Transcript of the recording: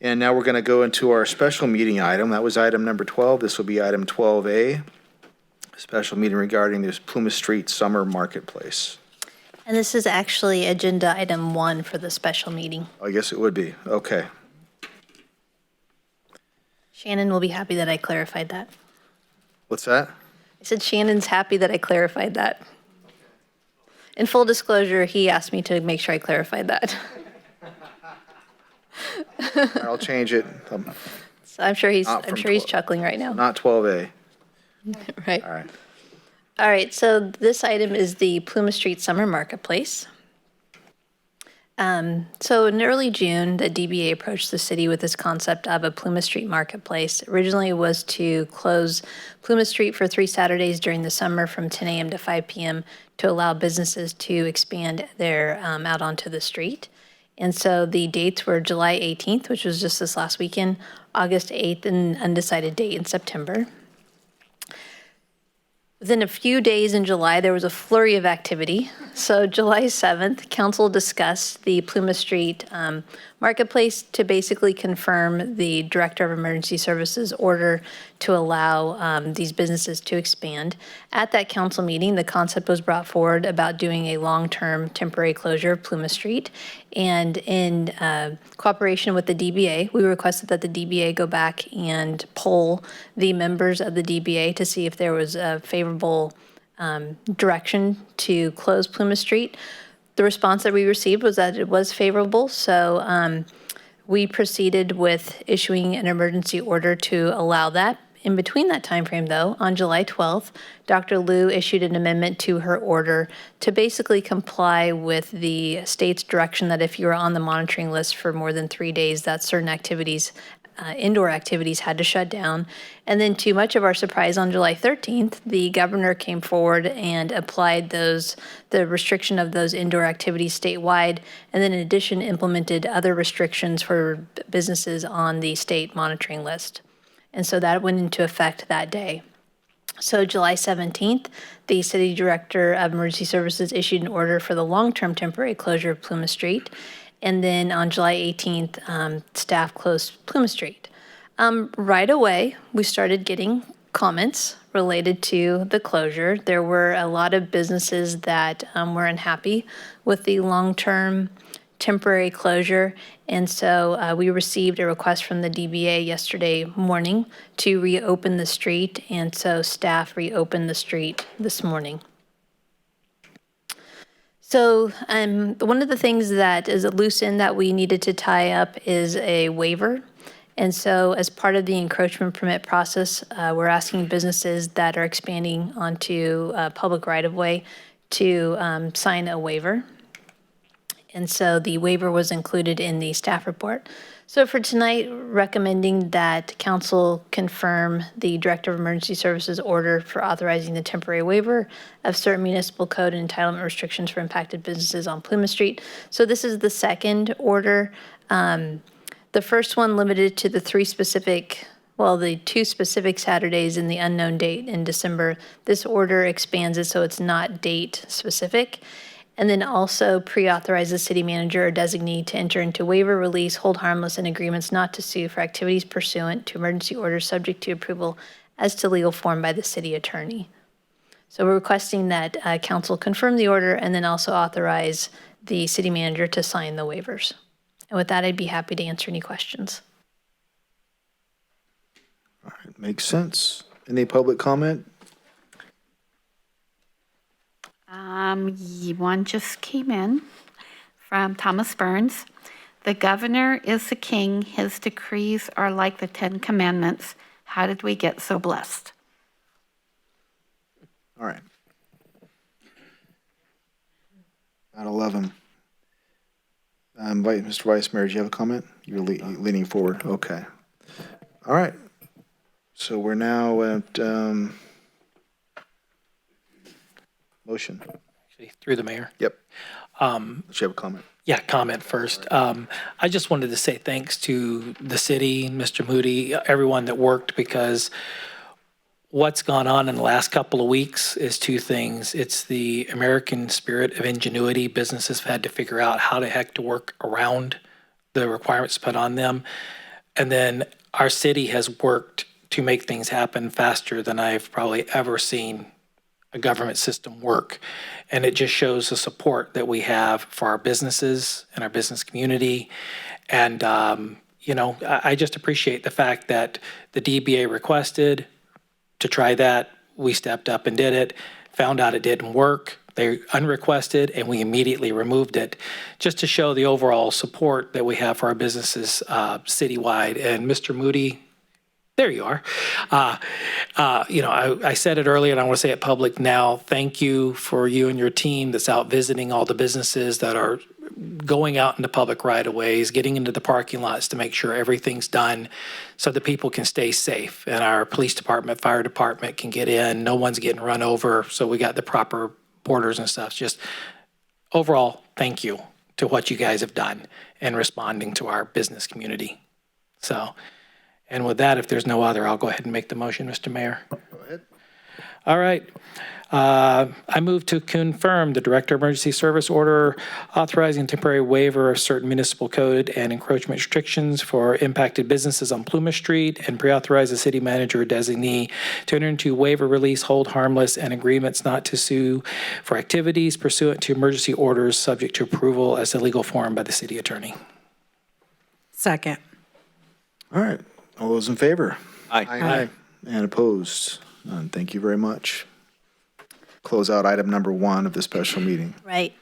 And now we're going to go into our special meeting item. That was item number 12. This will be item 12A, special meeting regarding this Plymouth Street Summer Marketplace. And this is actually agenda item 1 for the special meeting. I guess it would be. Okay. Shannon will be happy that I clarified that. What's that? I said Shannon's happy that I clarified that. In full disclosure, he asked me to make sure I clarified that. I'll change it. So I'm sure he's chuckling right now. Not 12A. Right. All right. All right, so this item is the Plymouth Street Summer Marketplace. So in early June, the DBA approached the city with this concept of a Plymouth Street Marketplace. Originally, it was to close Plymouth Street for 3 Saturdays during the summer from 10 a.m. to 5 p.m. to allow businesses to expand their out onto the street. And so the dates were July 18th, which was just this last weekend, August 8th, and undecided date in September. Within a few days in July, there was a flurry of activity. So July 7th, council discussed the Plymouth Street Marketplace to basically confirm the Director of Emergency Services order to allow these businesses to expand. At that council meeting, the concept was brought forward about doing a long-term temporary closure of Plymouth Street. And in cooperation with the DBA, we requested that the DBA go back and poll the members of the DBA to see if there was a favorable direction to close Plymouth Street. The response that we received was that it was favorable, so we proceeded with issuing an emergency order to allow that. In between that time frame, though, on July 12th, Dr. Liu issued an amendment to her order to basically comply with the state's direction that if you were on the monitoring list for more than 3 days, that certain activities, indoor activities, had to shut down. And then, to much of our surprise, on July 13th, the governor came forward and applied the restriction of those indoor activities statewide, and then in addition implemented other restrictions for businesses on the state monitoring list. And so that went into effect that day. So July 17th, the City Director of Emergency Services issued an order for the long-term temporary closure of Plymouth Street. And then on July 18th, staff closed Plymouth Street. Right away, we started getting comments related to the closure. There were a lot of businesses that were unhappy with the long-term temporary closure. And so we received a request from the DBA yesterday morning to reopen the street. And so staff reopened the street this morning. So one of the things that is a loose end that we needed to tie up is a waiver. And so as part of the encroachment permit process, we're asking businesses that are expanding onto public right-of-way to sign a waiver. And so the waiver was included in the staff report. So for tonight, recommending that council confirm the Director of Emergency Services order for authorizing the temporary waiver of certain municipal code and entitlement restrictions for impacted businesses on Plymouth Street. So this is the second order. The first one limited to the 2 specific Saturdays in the unknown date in December. This order expands it so it's not date specific. And then also pre-authorize the city manager or designee to enter into waiver, release, hold harmless, and agreements not to sue for activities pursuant to emergency orders subject to approval as to legal form by the city attorney. So we're requesting that council confirm the order and then also authorize the city manager to sign the waivers. And with that, I'd be happy to answer any questions. All right, makes sense. Any public comment? One just came in from Thomas Burns. The governor is the king. His decrees are like the 10 Commandments. How did we get so blessed? All right. At 11. Mr. Vice Mayor, do you have a comment? You're leaning forward. Okay. All right. So we're now at motion. Actually, through the mayor. Yep. Should you have a comment? Yeah, comment first. I just wanted to say thanks to the city, Mr. Moody, everyone that worked, because what's gone on in the last couple of weeks is 2 things. It's the American spirit of ingenuity. Businesses have had to figure out how the heck to work around the requirements put on them. And then our city has worked to make things happen faster than I've probably ever seen a government system work. And it just shows the support that we have for our businesses and our business community. And, I just appreciate the fact that the DBA requested to try that. We stepped up and did it, found out it didn't work. They unrequested, and we immediately removed it, just to show the overall support that we have for our businesses citywide. And Mr. Moody, there you are. I said it earlier, and I want to say it public now. Thank you for you and your team that's out visiting all the businesses that are going out into public right-of-ways, getting into the parking lots to make sure everything's done so that people can stay safe. And our police department, fire department can get in. No one's getting run over, so we got the proper borders and stuff. Just overall, thank you to what you guys have done in responding to our business community. So, and with that, if there's no other, I'll go ahead and make the motion, Mr. Mayor. Go ahead. All right. I move to confirm the Director of Emergency Service Order authorizing temporary waiver of certain municipal code and encroachment restrictions for impacted businesses on Plumas Street, and pre-authorize the city manager or designee to enter into waiver, release, hold harmless, and agreements not to sue for activities pursuant to emergency orders subject to approval as a legal form by the city attorney. Second. All right. All those in favor? Aye. And opposed? None. Thank you very much. Close out item number 1 of the special meeting. Right.